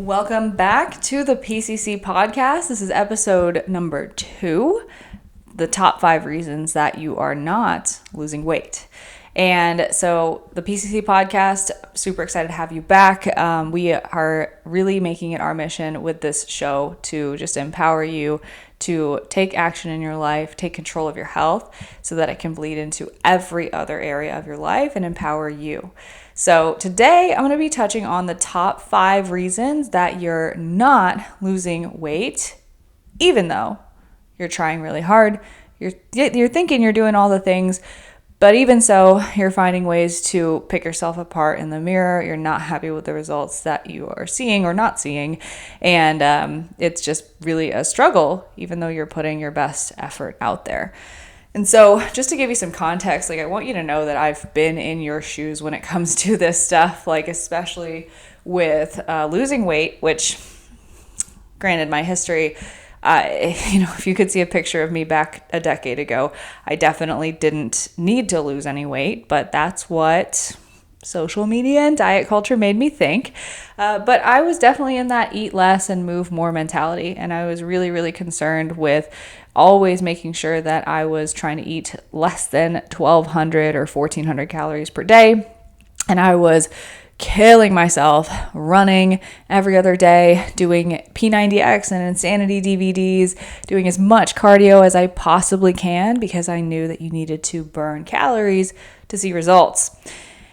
Welcome back to the PCC podcast. This is episode number 2, the top 5 reasons that you are not losing weight. And so the PCC podcast, super excited to have you back. We are really making it our mission with this show to just empower you to take action in your life, take control of your health so that it can bleed into every other area of your life and empower you. So today I'm going to be touching on the top 5 reasons that you're not losing weight, even though you're trying really hard. You're thinking you're doing all the things, but even so, you're finding ways to pick yourself apart in the mirror. You're not happy with the results that you are seeing or not seeing. And it's just really a struggle, even though you're putting your best effort out there. And so just to give you some context, I want you to know that I've been in your shoes when it comes to this stuff, especially with losing weight, which granted, my history, if you could see a picture of me back a decade ago, I definitely didn't need to lose any weight, but that's what social media and diet culture made me think. But I was definitely in that eat less and move more mentality. And I was really, really concerned with always making sure that I was trying to eat less than 1,200 or 1,400 calories per day. And I was killing myself running every other day, doing P90X and Insanity DVDs, doing as much cardio as I possibly can because I knew that you needed to burn calories to see results.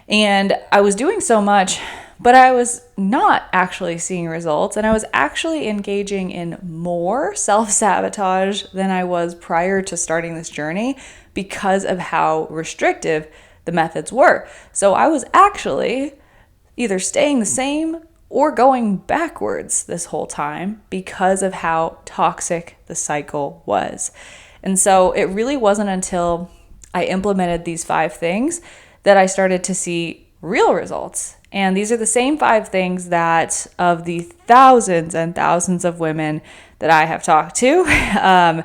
And I was doing so much, but I was not actually seeing results, and I was actually engaging in more self-sabotage than I was prior to starting this journey because of how restrictive the methods were. So I was actually either staying the same or going backwards this whole time because of how toxic the cycle was. And so it really wasn't until I implemented these 5 things that I started to see real results. And these are the same 5 things that of the thousands and thousands of women that I have talked to,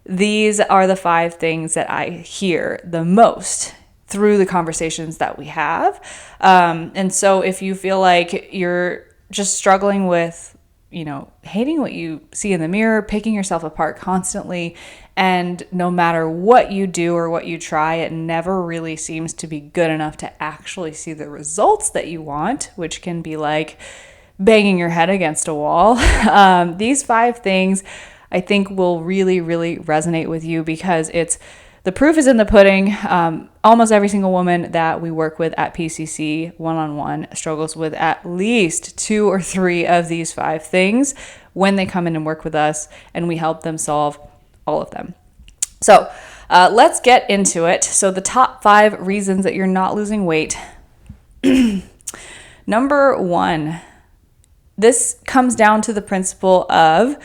these are the 5 things that I hear the most through the conversations that we have. And so if you feel like you're just struggling with, hating what you see in the mirror, picking yourself apart constantly, and no matter what you do or what you try, it never really seems to be good enough to actually see the results that you want, which can be like banging your head against a wall. These 5 things I think will really, really resonate with you because the proof is in the pudding. Almost every single woman that we work with at PCC one-on-one struggles with at least 2 or 3 of these 5 things when they come in and work with us, and we help them solve all of them. So let's get into it. So the top 5 reasons that you're not losing weight. Number 1, this comes down to the principle of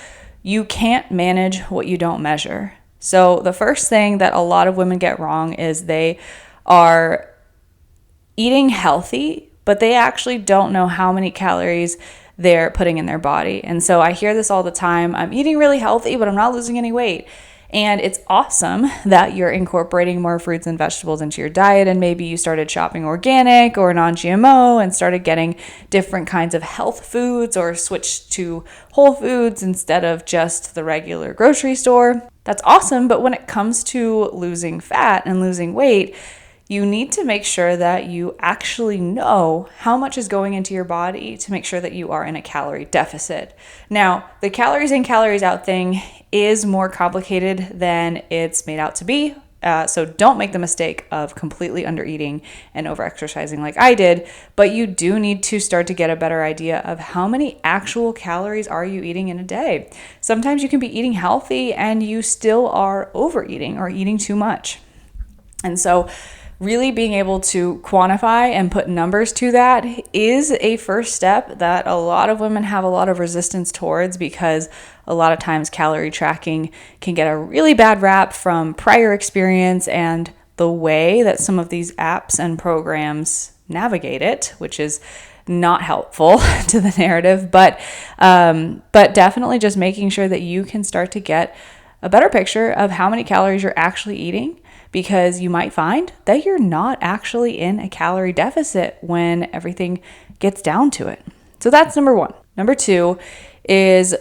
you can't manage what you don't measure. So the first thing that a lot of women get wrong is they are eating healthy, but they actually don't know how many calories they're putting in their body. And so I hear this all the time. I'm eating really healthy, but I'm not losing any weight. And it's awesome that you're incorporating more fruits and vegetables into your diet, and maybe you started shopping organic or non-GMO and started getting different kinds of health foods or switched to whole foods instead of just the regular grocery store. That's awesome, but when it comes to losing fat and losing weight, you need to make sure that you actually know how much is going into your body to make sure that you are in a calorie deficit. Now, the calories in, calories out thing is more complicated than it's made out to be. So don't make the mistake of completely undereating and overexercising like I did, but you do need to start to get a better idea of how many actual calories are you eating in a day. Sometimes you can be eating healthy and you still are overeating or eating too much. And so really being able to quantify and put numbers to that is a first step that a lot of women have a lot of resistance towards, because a lot of times calorie tracking can get a really bad rap from prior experience and the way that some of these apps and programs navigate it, which is not helpful to the narrative, but definitely just making sure that you can start to get a better picture of how many calories you're actually eating, because you might find that you're not actually in a calorie deficit when everything gets down to it. So that's number 1. Number 2 is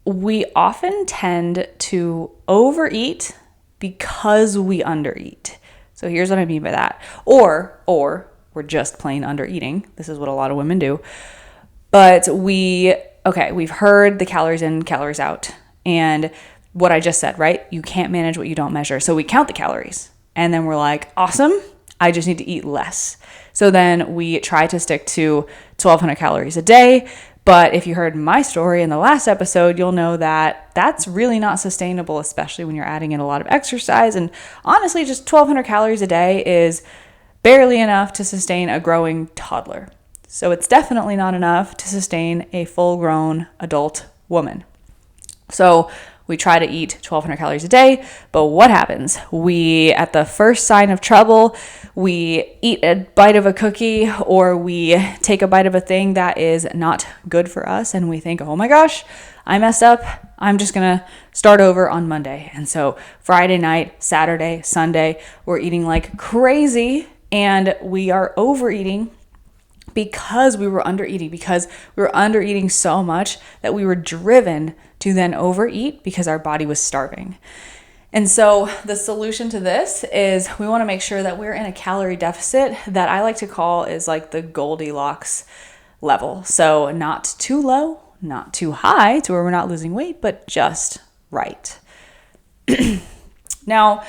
we often tend to overeat because we undereat. So here's what I mean by that. Or we're just plain undereating. This is what a lot of women do. But we've heard the calories in, calories out. And what I just said, right? You can't manage what you don't measure. So we count the calories. And then we're like, awesome, I just need to eat less. So then we try to stick to 1,200 calories a day. But if you heard my story in the last episode, you'll know that that's really not sustainable, especially when you're adding in a lot of exercise. And honestly, just 1,200 calories a day is barely enough to sustain a growing toddler. So it's definitely not enough to sustain a full-grown adult woman. So we try to eat 1,200 calories a day, but what happens? At the first sign of trouble, we eat a bite of a cookie or we take a bite of a thing that is not good for us and we think, oh my gosh, I messed up. I'm just going to start over on Monday. And so Friday night, Saturday, Sunday, we're eating like crazy and we are overeating because we were undereating so much that we were driven to then overeat because our body was starving. And so the solution to this is we want to make sure that we're in a calorie deficit that I like to call is like the Goldilocks level. So not too low, not too high to where we're not losing weight, but just right. Now,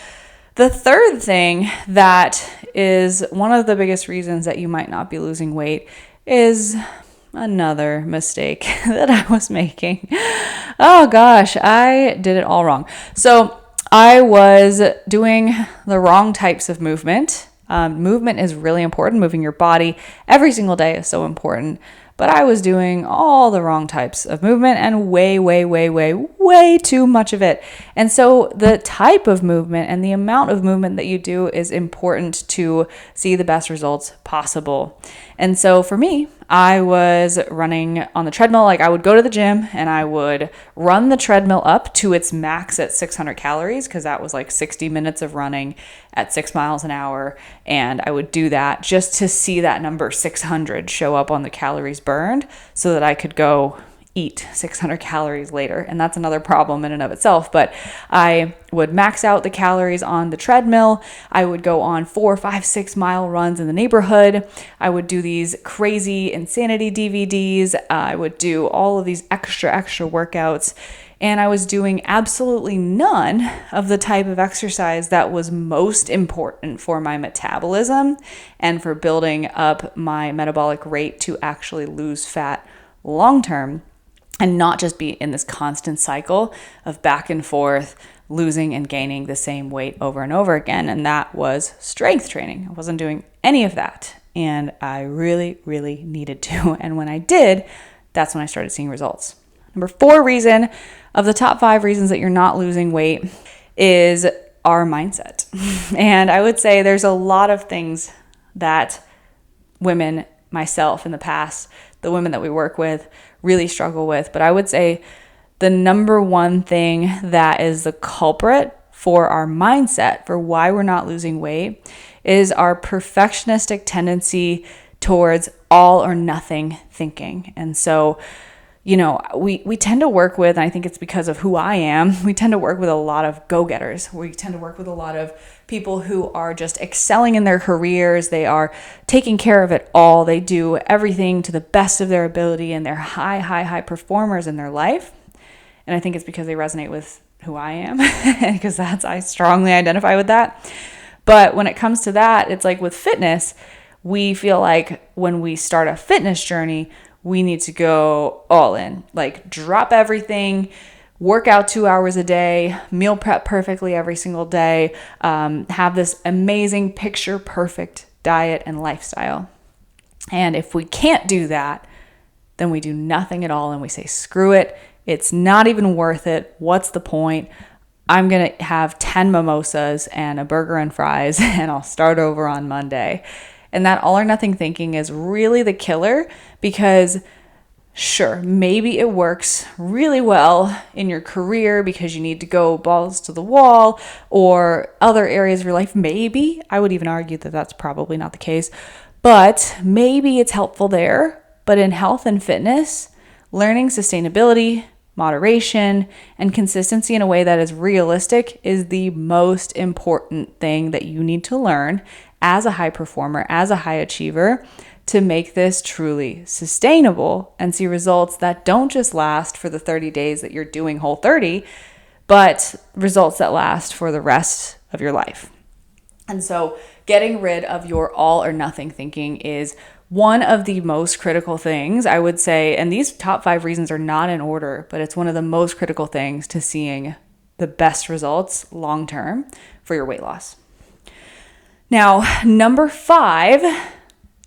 the third thing that is one of the biggest reasons that you might not be losing weight is another mistake that I was making. Oh gosh, I did it all wrong. So I was doing the wrong types of movement. Movement is really important. Moving your body every single day is so important. But I was doing all the wrong types of movement and way too much of it. And so the type of movement and the amount of movement that you do is important to see the best results possible. And so for me, I was running on the treadmill. Like I would go to the gym and I would run the treadmill up to its max at 600 calories because that was like 60 minutes of running at 6 miles an hour. And I would do that just to see that number 600 show up on the calories burned so that I could go eat 600 calories later. And that's another problem in and of itself. But I would max out the calories on the treadmill. I would go on 4, 5, 6 mile runs in the neighborhood. I would do these crazy insanity DVDs. I would do all of these extra workouts. And I was doing absolutely none of the type of exercise that was most important for my metabolism and for building up my metabolic rate to actually lose fat long term. And not just be in this constant cycle of back and forth, losing and gaining the same weight over and over again. And that was strength training. I wasn't doing any of that. And I really needed to. And when I did, that's when I started seeing results. Number 4 reason of the top 5 reasons that you're not losing weight is our mindset. And I would say there's a lot of things that women, myself in the past, the women that we work with, really struggle with. But I would say the number one thing that is the culprit for our mindset, for why we're not losing weight, is our perfectionistic tendency towards all or nothing thinking. And so, you know, we tend to work with, and I think it's because of who I am, we tend to work with a lot of go-getters. We tend to work with a lot of people who are just excelling in their careers. They are taking care of it all. They do everything to the best of their ability, and they're high performers in their life. And I think it's because they resonate with who I am, because I strongly identify with that. But when it comes to that, it's like with fitness, we feel like when we start a fitness journey, we need to go all in, like drop everything, work out 2 hours a day, meal prep perfectly every single day, have this amazing picture perfect diet and lifestyle. And if we can't do that, then we do nothing at all and we say, screw it. It's not even worth it. What's the point? I'm going to have 10 mimosas and a burger and fries and I'll start over on Monday. And that all or nothing thinking is really the killer because sure, maybe it works really well in your career because you need to go balls to the wall or other areas of your life. Maybe, I would even argue that that's probably not the case, but maybe it's helpful there. But in health and fitness, learning sustainability, moderation, and consistency in a way that is realistic is the most important thing that you need to learn as a high performer, as a high achiever, to make this truly sustainable and see results that don't just last for the 30 days that you're doing Whole30, but results that last for the rest of your life. And so getting rid of your all or nothing thinking is one of the most critical things, I would say, and these top 5 reasons are not in order, but it's one of the most critical things to seeing the best results long-term for your weight loss. Now, number 5,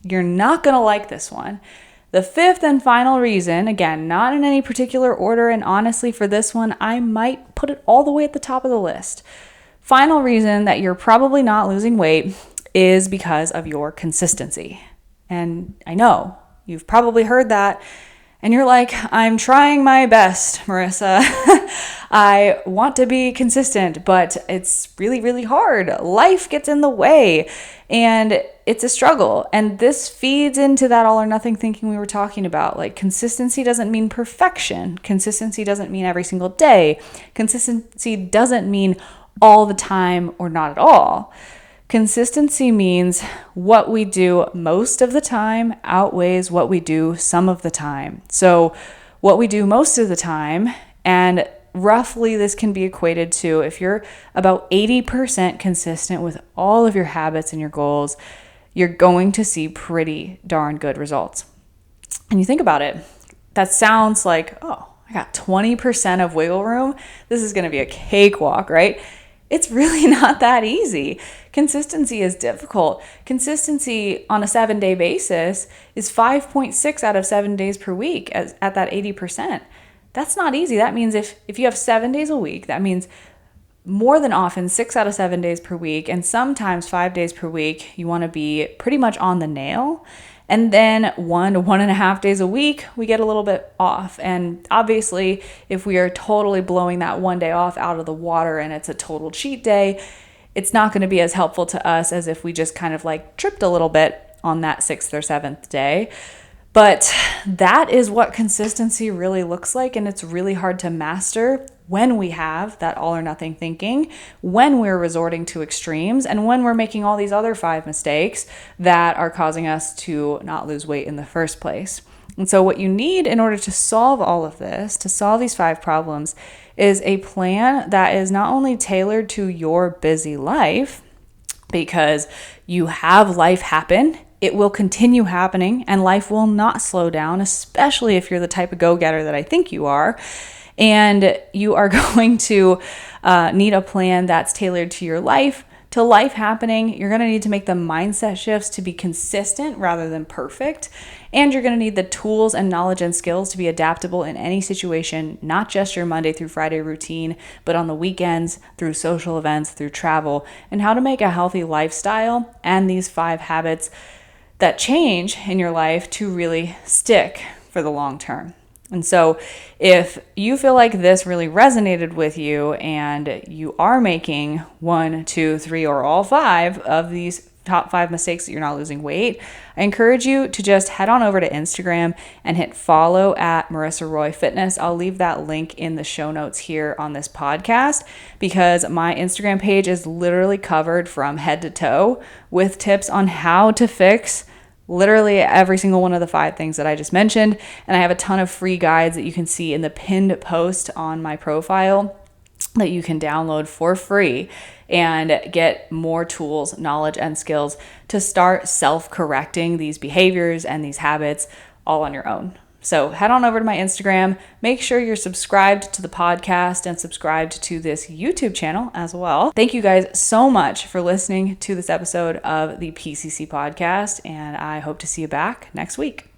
you're not going to like this one. The 5th and final reason, again, not in any particular order, and honestly for this one, I might put it all the way at the top of the list. Final reason that you're probably not losing weight is because of your consistency. And I know you've probably heard that and you're like, I'm trying my best, Marissa. I want to be consistent, but it's really, really hard. Life gets in the way and it's a struggle. And this feeds into that all or nothing thinking we were talking about. Like, consistency doesn't mean perfection. Consistency doesn't mean every single day. Consistency doesn't mean all the time or not at all. Consistency means what we do most of the time outweighs what we do some of the time. So what we do most of the time, and roughly this can be equated to if you're about 80% consistent with all of your habits and your goals, you're going to see pretty darn good results. And you think about it, that sounds like, oh, I got 20% of wiggle room. This is going to be a cakewalk, right? It's really not that easy. Consistency is difficult. Consistency on a 7-day basis is 5.6 out of 7 days per week at that 80%. That's not easy. That means if you have 7 days a week, that means more than often 6 out of 7 days per week, and sometimes 5 days per week, you want to be pretty much on the nail. And then 1 to 1.5 days a week, we get a little bit off. And obviously, if we are totally blowing that 1 day off out of the water and it's a total cheat day, it's not going to be as helpful to us as if we just kind of like tripped a little bit on that 6th or 7th day. But that is what consistency really looks like, and it's really hard to master when we have that all or nothing thinking, when we're resorting to extremes, and when we're making all these other 5 mistakes that are causing us to not lose weight in the first place. And so what you need in order to solve all of this, to solve these 5 problems, is a plan that is not only tailored to your busy life, because you have life happen. It will continue happening and life will not slow down, especially if you're the type of go-getter that I think you are. And you are going to need a plan that's tailored to your life, to life happening. You're going to need to make the mindset shifts to be consistent rather than perfect. And you're going to need the tools and knowledge and skills to be adaptable in any situation, not just your Monday through Friday routine, but on the weekends, through social events, through travel, and how to make a healthy lifestyle and these 5 habits that change in your life to really stick for the long term. And so if you feel like this really resonated with you and you are making 1, 2, 3, or all 5 of these top 5 mistakes that you're not losing weight, I encourage you to just head on over to Instagram and hit follow at Marissa Roy Fitness. I'll leave that link in the show notes here on this podcast because my Instagram page is literally covered from head to toe with tips on how to fix literally every single one of the 5 things that I just mentioned. And I have a ton of free guides that you can see in the pinned post on my profile that you can download for free and get more tools, knowledge, and skills to start self-correcting these behaviors and these habits all on your own. So head on over to my Instagram, make sure you're subscribed to the podcast and subscribed to this YouTube channel as well. Thank you guys so much for listening to this episode of the PCC podcast, and I hope to see you back next week.